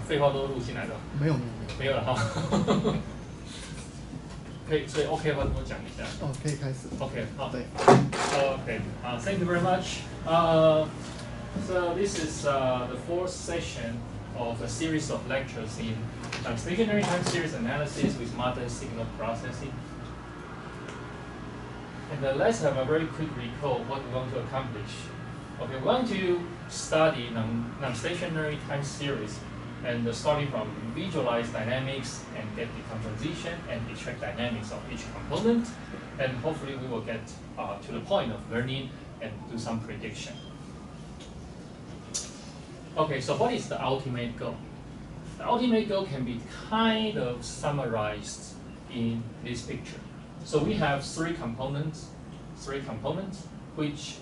废话都录进来的？没有。没有了哈。可以，所以 OK 的话跟我讲一下。哦，可以开始。OK， 好。对。Okay. Thank you very much. So this is the fourth session of a series of lectures in Nonstationary Time Series Analysis with modern signal processing. And let's have a very quick recall of what we want to accomplish. Okay, we want to study non-stationary time series and starting from visualize dynamics and get decomposition and extract dynamics of each component. And hopefully we will get to the point of learning and do some prediction. Okay, so what is the ultimate goal? The ultimate goal can be kind of summarized in this picture. So we have three components which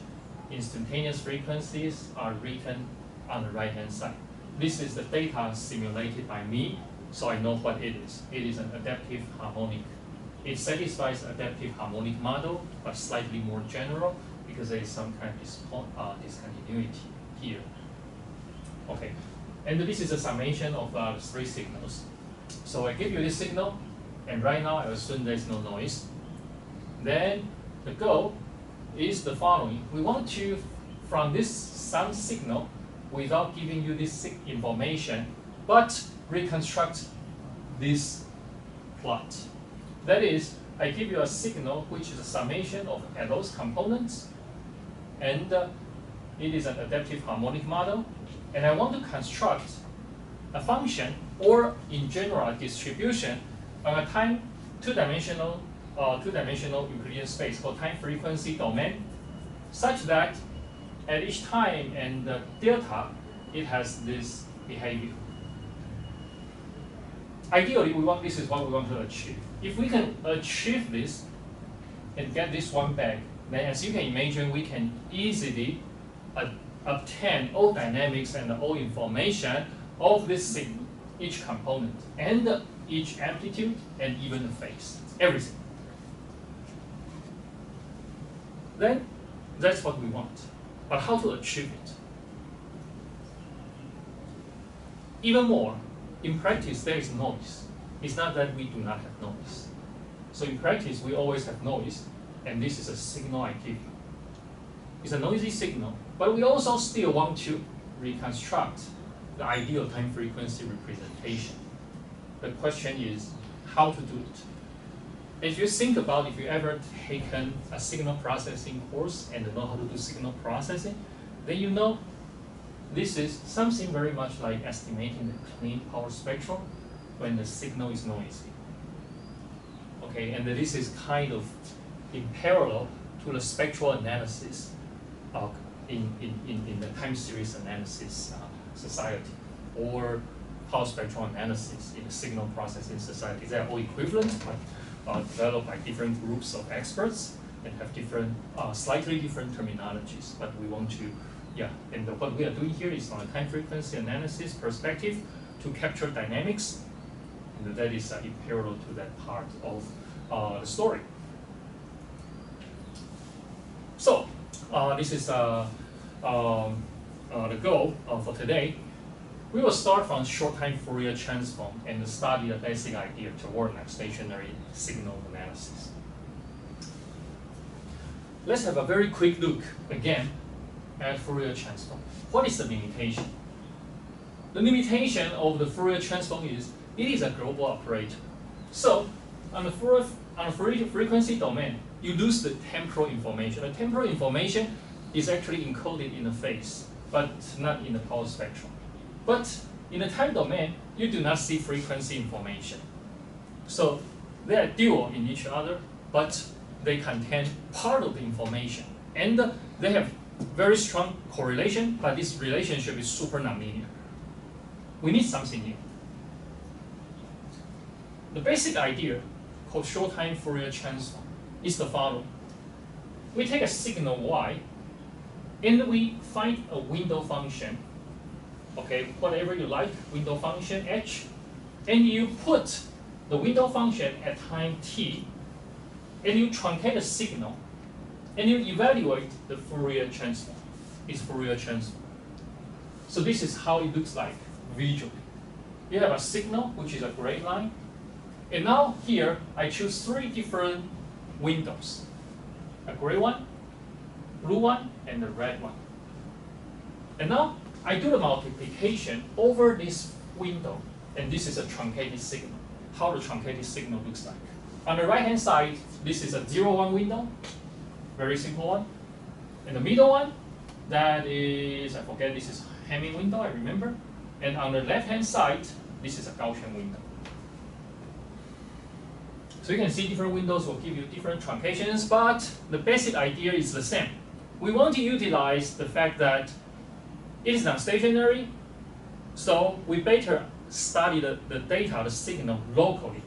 instantaneous frequencies are written on the right-hand side. This is the data simulated by me, so I know what it is. It is an adaptive harmonic. It satisfies adaptive harmonic model, but slightly more general because there is some kind of discontinuity here. Okay, and this is a summation of three signals. So I give you this signal, and right now I assume there's no noise. Then the goal is the following. We want to, from this sound signal, without giving you this information, but reconstruct this plot. That is, I give you a signal which is a summation of those components, and it is an adaptive harmonic model, and I want to construct a function, or in general a distribution, on a time two-dimensional Euclidean space called time frequency domain, such that at each time and delta, it has this behavior. Ideally, this is what we want to achieve. If we can achieve this and get this one back, then as you can imagine, we can easily obtain all dynamics and all information of this signal, each component, and each amplitude, and even the phase, everything. Then that's what we want. But how to achieve it? Even more, in practice, there is noise. It's not that we do not have noise. So in practice, we always have noise, and this is a signal I give you. It's a noisy signal, but we also still want to reconstruct the ideal time frequency representation. The question is how to do it. If you think about if you ever taken a signal processing course and know how to do signal processing, then you know this is something very much like estimating the clean power spectrum when the signal is noisy. Okay, and this is kind of in parallel to the spectral analysis in the time series analysis society, or power spectral analysis in the signal processing society. They are all equivalent, but developed by different groups of experts and have different, slightly different terminologies. But we want to, and what we are doing here is from a time frequency analysis perspective to capture dynamics, and that is in parallel to that part of the story. So this is the goal for today. We will start from short-time Fourier transform and study the basic idea toward stationary signal analysis. Let's have a very quick look again at Fourier transform. What is the limitation? The limitation of the Fourier transform is it is a global operator. So on the Fourier frequency domain, you lose the temporal information. The temporal information is actually encoded in the phase, but not in the power spectrum. But in the time domain, you do not see frequency information. So they are dual in each other, but they contain part of the information. And they have very strong correlation, but this relationship is super nonlinear. We need something new. The basic idea called short-time Fourier transform is the following. We take a signal y, and we find a window function, okay, whatever you like, window function h, and you put the window function at time t, and you truncate the signal, and you evaluate the Fourier transform, its Fourier transform. So this is how it looks like visually. you have a signal, which is a gray line. And now here, I choose 3 different windows. A gray one, blue one, and the red one. And now, I do the multiplication over this window. And this is a truncated signal. How the truncated signal looks like. On the right-hand side, this is a 0, 1 window. Very simple one. And the middle one, that is, I forget, this is Hamming window, I remember. And on the left-hand side, this is a Gaussian window. So you can see different windows will give you different truncations, but the basic idea is the same. We want to utilize the fact that it is non-stationary, so we better study the data, the signal locally.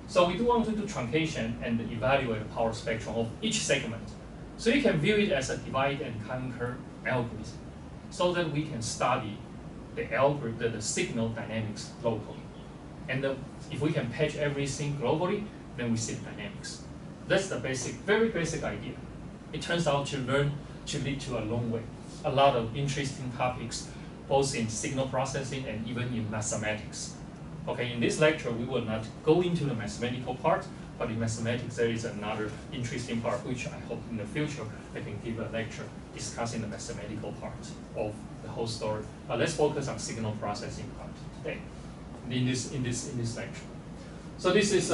So we do want to do truncation and evaluate the power spectrum of each segment. So you can view it as a divide and conquer algorithm, so that we can study the algorithm, the signal dynamics locally. And if we can patch everything globally, then we see the dynamics. That's the basic, very basic idea. It turns out to lead to a long way. A lot of interesting topics, both in signal processing and even in mathematics. Okay, in this lecture, we will not go into the mathematical part, but in mathematics, there is another interesting part, which I hope in the future I can give a lecture discussing the mathematical part of the whole story. But let's focus on signal processing part today in this lecture. So this is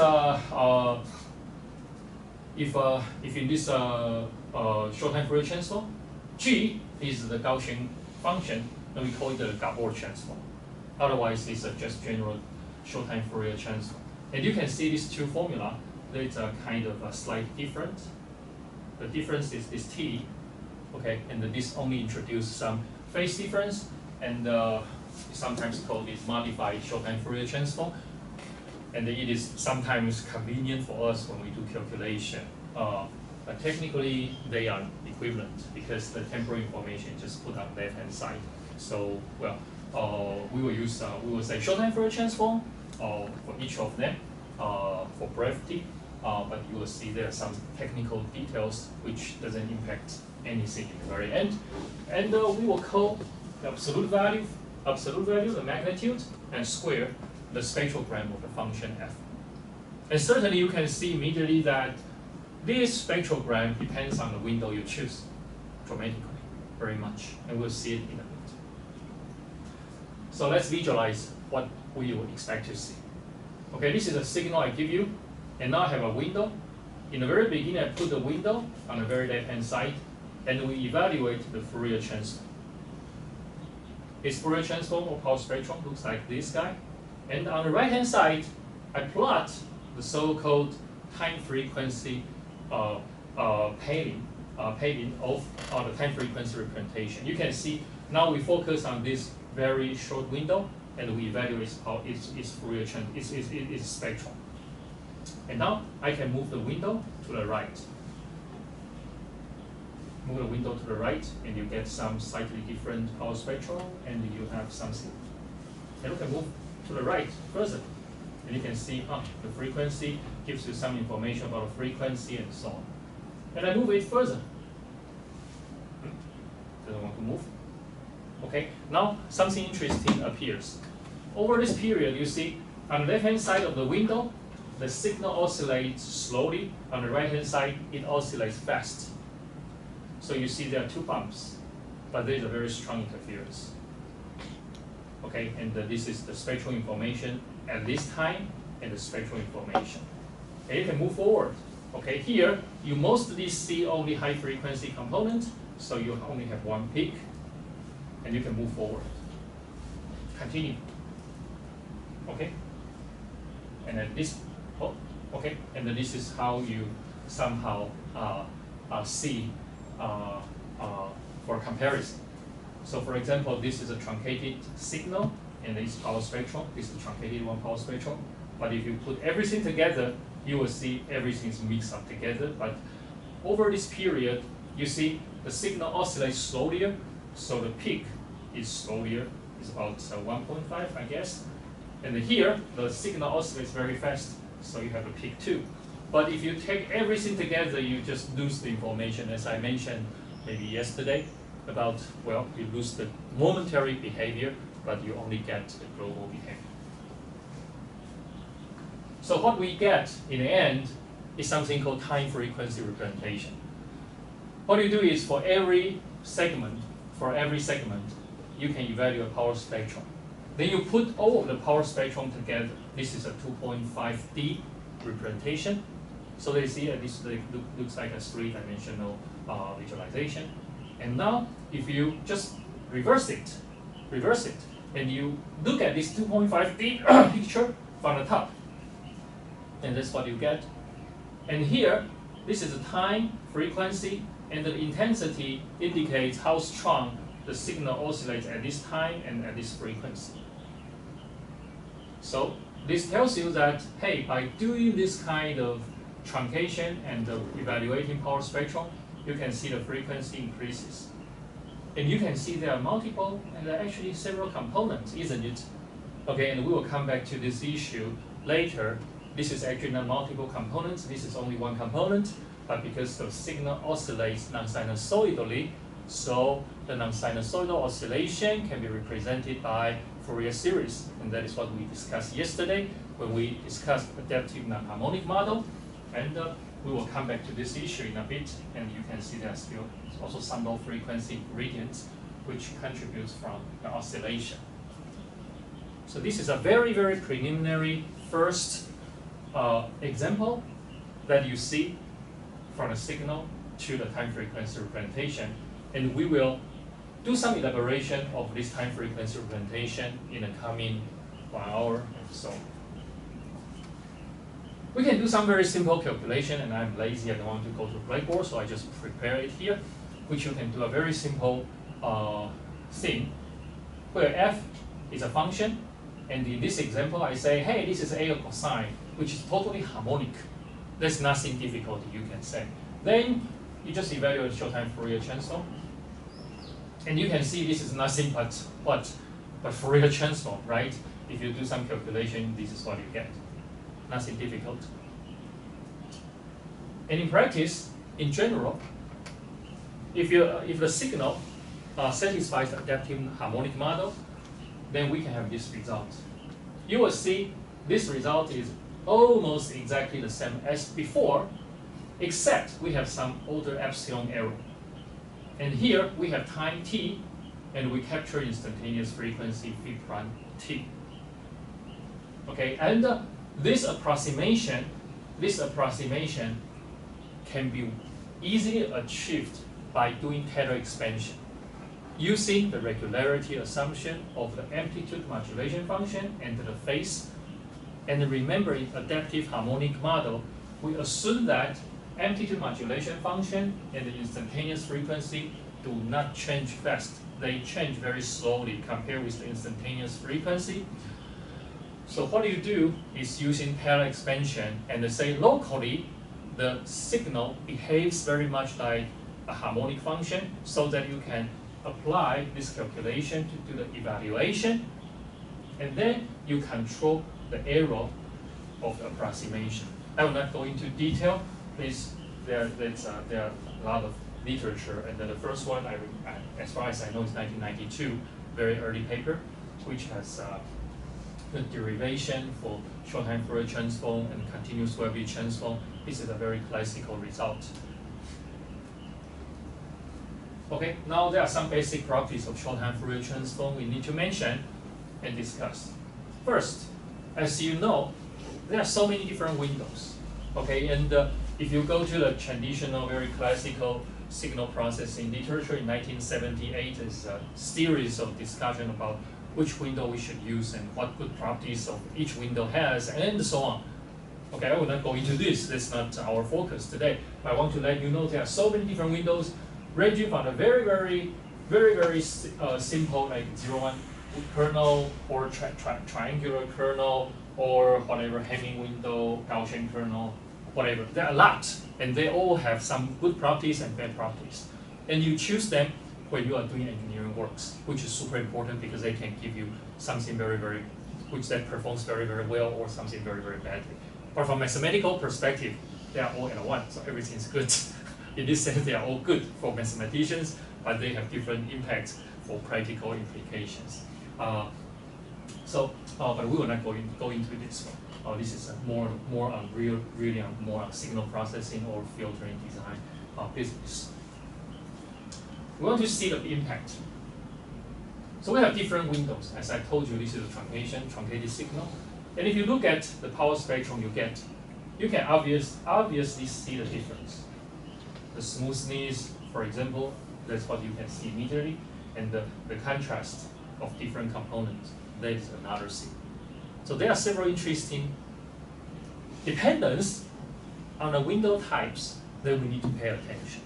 if in this short-time Fourier transform, G is the Gaussian function, then we call it the Gabor transform. Otherwise, it's just general short-time Fourier transform. And you can see these two formula. There's a kind of a slight difference. The difference is this T, okay, and this only introduce some phase difference, and sometimes called this modified short-time Fourier transform. And it is sometimes convenient for us when we do calculation. But technically, they are equivalent because the temporal information is just put on the left-hand side. So, well, we will say short-time Fourier transform for each of them for brevity. But you will see there are some technical details which doesn't impact anything in the very end. And we will call the absolute value, the magnitude, and square the spectrogram of the function f. And certainly you can see immediately that this spectrogram depends on the window you choose dramatically, very much. And we'll see it in a bit. So let's visualize what we would expect to see. Okay, this is a signal I give you, and now I have a window. In the very beginning, I put the window on the very left-hand side, and we evaluate the Fourier transform. Its Fourier transform or power spectrum looks like this guy. And on the right-hand side, I plot the so-called time frequency pairing of the time frequency representation. You can see now we focus on this very short window, and we evaluate its Fourier transform, its spectrum. And now I can move the window to the right. Move the window to the right, and you get some slightly different power spectrum, and you have something. And we can move to the right further, and you can see the frequency gives you some information about the frequency and so on. And I move it further. Doesn't want to move. Okay, now something interesting appears. Over this period, you see on the left-hand side of the window, the signal oscillates slowly. On the right-hand side, it oscillates fast. So you see there are two bumps, but there is a very strong interference. Okay, and this is the spectral information at this time and the spectral information. And you can move forward. Okay, here you mostly see only high frequency component, so you only have one peak, and you can move forward. Continue. Okay, and then this. Oh, okay, and then this is how you somehow see for comparison. So for example, this is a truncated signal, and this power spectrum. This is a truncated one power spectrum. But if you put everything together, you will see everything is mixed up together. But over this period, you see the signal oscillates slowly, so the peak is slowlier. It's about 1.5, I guess. And here, the signal oscillates very fast, so you have a peak too. But if you take everything together, you just lose the information, as I mentioned maybe yesterday, about, well, you lose the momentary behavior, but you only get the global behavior. So what we get in the end is something called time frequency representation. What you do is for every segment, you can evaluate power spectrum. Then you put all of the power spectrum together. This is a 2.5D representation. So they see this looks like a three-dimensional visualization. And now, if you just reverse it, and you look at this 2.5D picture from the top, and that's what you get. And here, this is the time, frequency, and the intensity indicates how strong the signal oscillates at this time and at this frequency. So this tells you that, hey, by doing this kind of truncation and evaluating power spectrum, you can see the frequency increases. And you can see there are multiple and there are actually several components, isn't it? Okay, and we will come back to this issue later. This is actually not multiple components, this is only one component, but because the signal oscillates non-sinusoidally, so the non-sinusoidal oscillation can be represented by Fourier series, and that is what we discussed yesterday when we discussed adaptive non-harmonic model. And we will come back to this issue in a bit, and you can see there's still also some low frequency gradients which contributes from the oscillation. So this is a very, very preliminary first example that you see from the signal to the time frequency representation, and we will do some elaboration of this time frequency representation in the coming 1 hour or so. We can do some very simple calculation, and I'm lazy, I don't want to go to Blackboard, so I just prepare it here, which you can do a very simple thing, where f is a function, and in this example I say, hey, this is a cosine, which is totally harmonic. There's nothing difficult you can say. Then you just evaluate short-time Fourier transform, and you can see this is nothing but Fourier transform, right? If you do some calculation, this is what you get. Nothing difficult. And in practice, in general, if the signal satisfies the adaptive harmonic model, then we can have this result. You will see this result is almost exactly the same as before, except we have some order epsilon error. And here we have time t, and we capture instantaneous frequency phi prime t. Okay, and this approximation can be easily achieved by doing Taylor expansion, using the regularity assumption of the amplitude modulation function and the phase. And remember, in adaptive harmonic model, we assume that amplitude modulation function and the instantaneous frequency do not change fast. They change very slowly compared with the instantaneous frequency. So what you do is using Taylor expansion and say locally the signal behaves very much like a harmonic function, so that you can apply this calculation to do the evaluation, and then you control the error of the approximation. I will not go into detail. Please, there are a lot of literature, and then the first one, as far as I know, is 1992, very early paper, which has the derivation for short-time Fourier transform and continuous Webby transform. This is a very classical result. Okay, now there are some basic properties of short-time Fourier transform we need to mention and discuss. First, as you know, there are so many different windows. Okay, and if you go to the traditional, very classical signal processing literature in 1978, there's a series of discussion about which window we should use and what good properties of each window has, and so on. Okay, I will not go into this. That's not our focus today. But I want to let you know there are so many different windows, ranging from a very simple, like 0-1 kernel or triangular kernel or whatever, Hamming window, Gaussian kernel, whatever. There are a lot, and they all have some good properties and bad properties. And you choose them when you are doing engineering works, which is super important because they can give you something which that performs very well, or something very badly. But from a mathematical perspective, they are all at one, so everything is good. In this sense, they are all good for mathematicians, but they have different impacts for practical implications. But we will not go into this one. This is more on really on more on signal processing or filtering design business. We want to see the impact. So we have different windows. As I told you, this is a truncated signal. And if you look at the power spectrum you get, you can obviously see the difference. The smoothness, for example, that's what you can see immediately. And the contrast of different components, that is another thing. So there are several interesting dependence on the window types that we need to pay attention.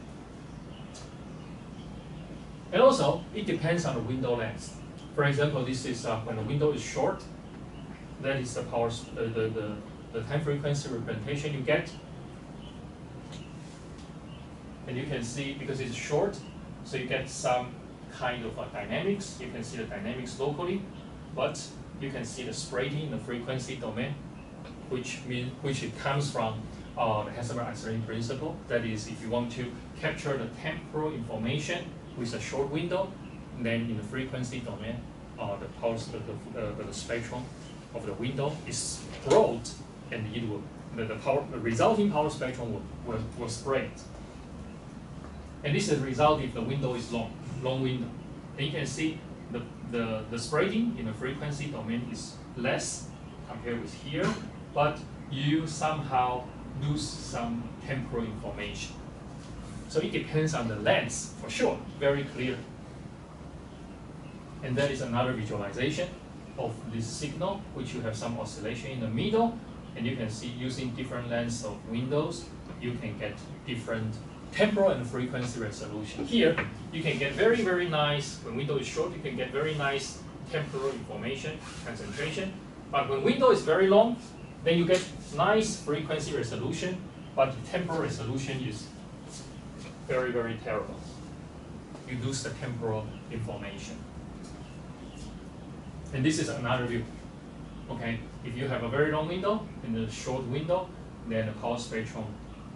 And also, it depends on the window length. For example, this is when the window is short, that is the power, the time frequency representation you get. And you can see, because it's short, so you get some kind of dynamics. You can see the dynamics locally, but you can see the spreading in the frequency domain, which it comes from the Heisenberg-Einstein principle. That is, if you want to capture the temporal information with a short window, then in the frequency domain, the spectrum of the window is broad, and it will the resulting power spectrum will spread. And this is the result if the window is long window. And you can see the spreading in the frequency domain is less compared with here, but you somehow lose some temporal information. So it depends on the length, for sure, very clear. And that is another visualization of this signal, which you have some oscillation in the middle, and you can see using different lengths of windows, you can get different temporal and frequency resolution. Here, you can get very, very nice, when window is short, you can get very nice temporal information, concentration. But when window is very long, then you get nice frequency resolution, but the temporal resolution is very, very terrible. You lose the temporal information. And this is another view. Okay, if you have a very long window and a short window, then the power spectrum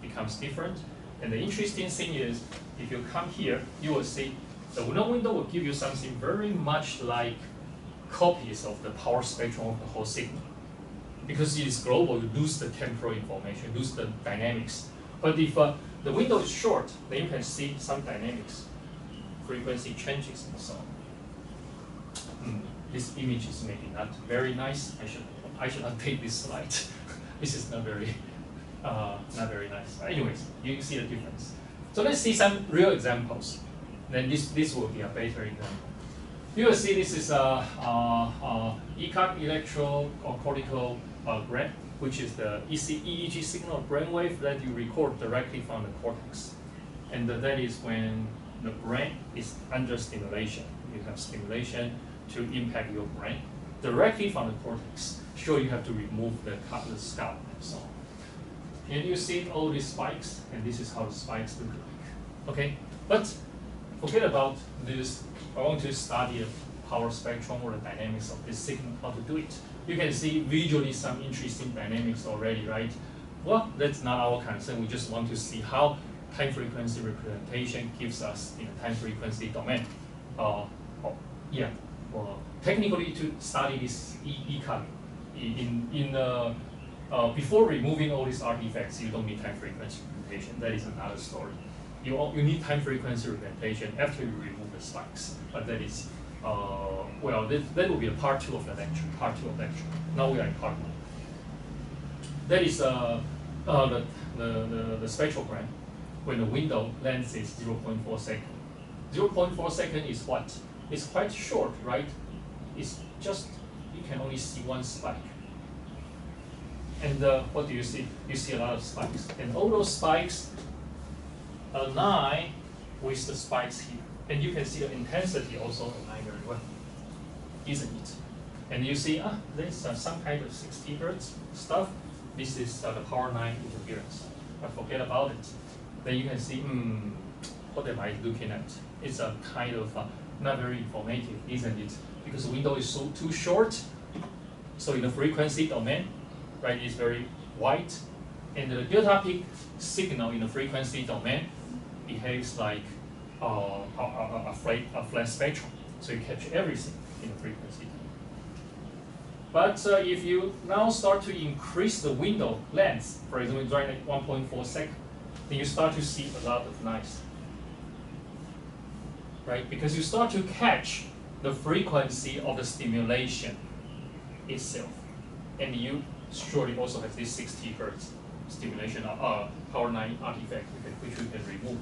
becomes different. And the interesting thing is, if you come here, you will see the long window will give you something very much like copies of the power spectrum of the whole signal. Because it is global, you lose the temporal information, lose the dynamics. But if the window is short, then you can see some dynamics, frequency changes, and so on. This image is maybe not very nice. I should not take this slide. This is not very nice. Anyways, you can see the difference. So let's see some real examples. Then this will be a better example. You will see this is a ECOG, electro or cortical gram, which is the EEG signal brainwave that you record directly from the cortex. And that is when the brain is under stimulation. You have stimulation to impact your brain directly from the cortex. Sure, you have to remove the scalp and so on. And you see all these spikes, and this is how the spikes look like. Okay, but forget about this. I want to study the power spectrum or the dynamics of this signal, how to do it. You can see visually some interesting dynamics already, right? Well, that's not our concern. We just want to see how time frequency representation gives us in the time frequency domain. Technically, to study this ECOG, before removing all these artifacts, you don't need time frequency representation. That is another story. You need time frequency representation after you remove the spikes. But that is, that will be a part 2 of the lecture. Part 2 of the lecture. Now we are in part 1. That is the spectrogram when the window length is 0.4 second. 0.4 second is what? It's quite short, right? It's just, you can only see one spike. And what do you see? You see a lot of spikes. And all those spikes align with the spikes here. And you can see the intensity also align very well, isn't it? And you see, there's some kind of 60 Hertz stuff. This is the power 9 interference. But forget about it. Then you can see, what am I looking at? It's a kind of not very informative, isn't it? Because the window is too short. So in the frequency domain, right, it's very white. And the delta peak signal in the frequency domain behaves like a flat spectrum. So you catch everything in the frequency domain. But if you now start to increase the window length, for example, right at 1.4 seconds, then you start to see a lot of noise, right? Because you start to catch the frequency of the stimulation itself, and you surely also have this 60 Hertz stimulation power line artifact which we can remove.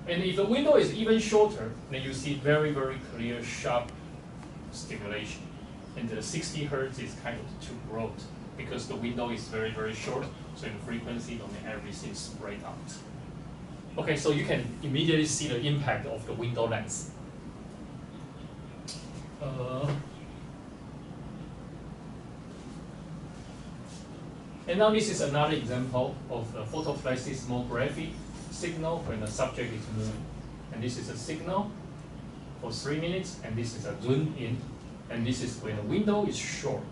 And if the window is even shorter, then you see very, very clear, sharp stimulation. And the 60 Hertz is kind of too broad because the window is very, very short. So in the frequency domain, everything is spread out. Okay, so you can immediately see the impact of the window length. And now this is another example of the photoplethysmography signal when the subject is moving. And this is a signal for 3 minutes, and this is a zoom in. And this is when the window is short.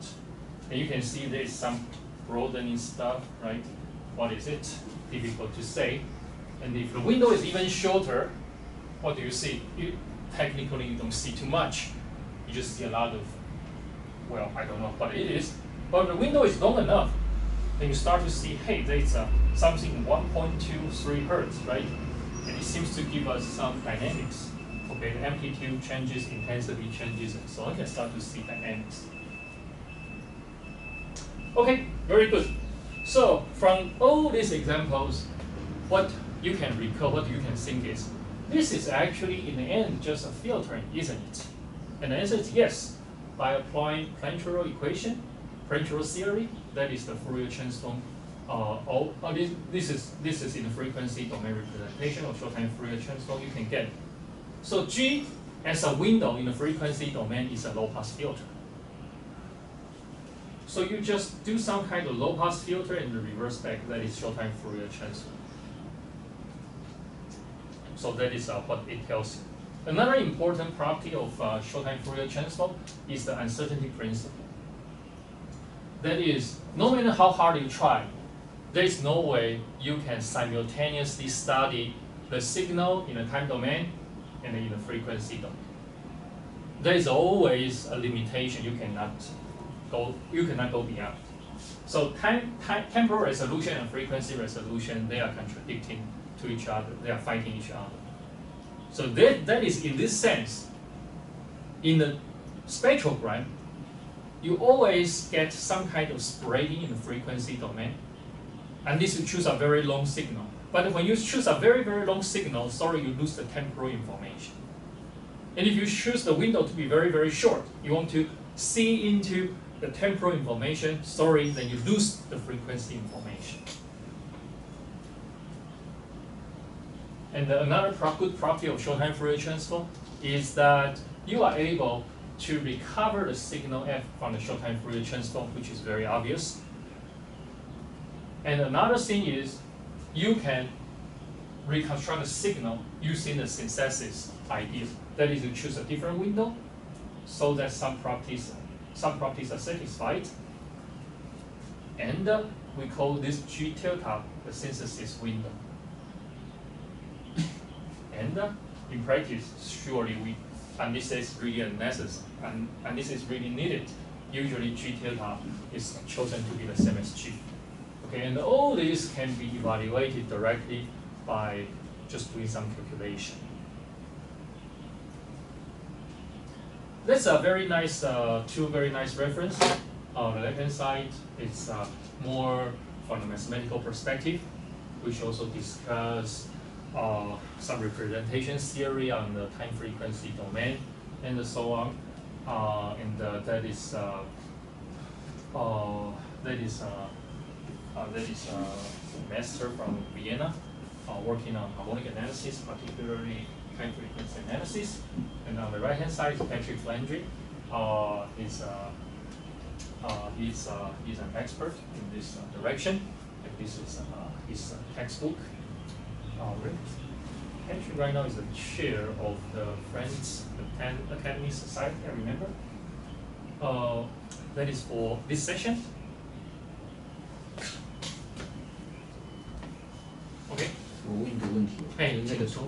And you can see there is some broadening stuff, right? What is it? Difficult to say. And if the window is even shorter, what do you see? Technically, you don't see too much. You just see a lot of, well, I don't know what it is. But the window is long enough, then you start to see, hey, there's something 1.23 Hertz, right? And it seems to give us some dynamics. Okay, the amplitude changes, intensity changes, and so on. You can start to see dynamics. Okay, very good. So from all these examples, what you can recall, what you can think is, this is actually in the end just a filtering, isn't it? And the answer is yes. By applying Plancherel equation, Plancherel theory, that is the Fourier transform. This is in the frequency domain representation of short-time Fourier transform. You can get. So G as a window in the frequency domain is a low-pass filter. So you just do some kind of low-pass filter and the reverse back. That is short-time Fourier transform. So that is what it tells you. Another important property of short-time Fourier transform is the uncertainty principle. That is, no matter how hard you try, there is no way you can simultaneously study the signal in the time domain and in the frequency domain. There is always a limitation. You cannot go beyond. So temporal resolution and frequency resolution, they are contradicting to each other. They are fighting each other. So that is in this sense, in the spectrogram, you always get some kind of spreading in the frequency domain. And this you choose a very long signal. But when you choose a very, very long signal, sorry, you lose the temporal information. And if you choose the window to be very, very short, you want to see into the temporal information, sorry, then you lose the frequency information. And another good property of short-time Fourier transform is that you are able to recover the signal f from the short-time Fourier transform, which is very obvious. And another thing is you can reconstruct the signal using the synthesis idea. That is, you choose a different window so that some properties are satisfied. And we call this G tilde the synthesis window. And in practice, surely and this is really a necessary, and this is really needed. Usually G tilde is chosen to be the same as G. Okay, and all this can be evaluated directly by just doing some calculation. That's a very nice, two very nice reference. On the left-hand side, it's more from the mathematical perspective, which also discuss some representation theory on the time frequency domain and so on. And that is a master from Vienna working on harmonic analysis, particularly time frequency analysis. And on the right-hand side, Patrick Landry. He's an expert in this direction. And this is his textbook. Patrick right now is the chair of the French Academy Society, I remember. That is for this session. Okay. 我问一个问题，哎，那个23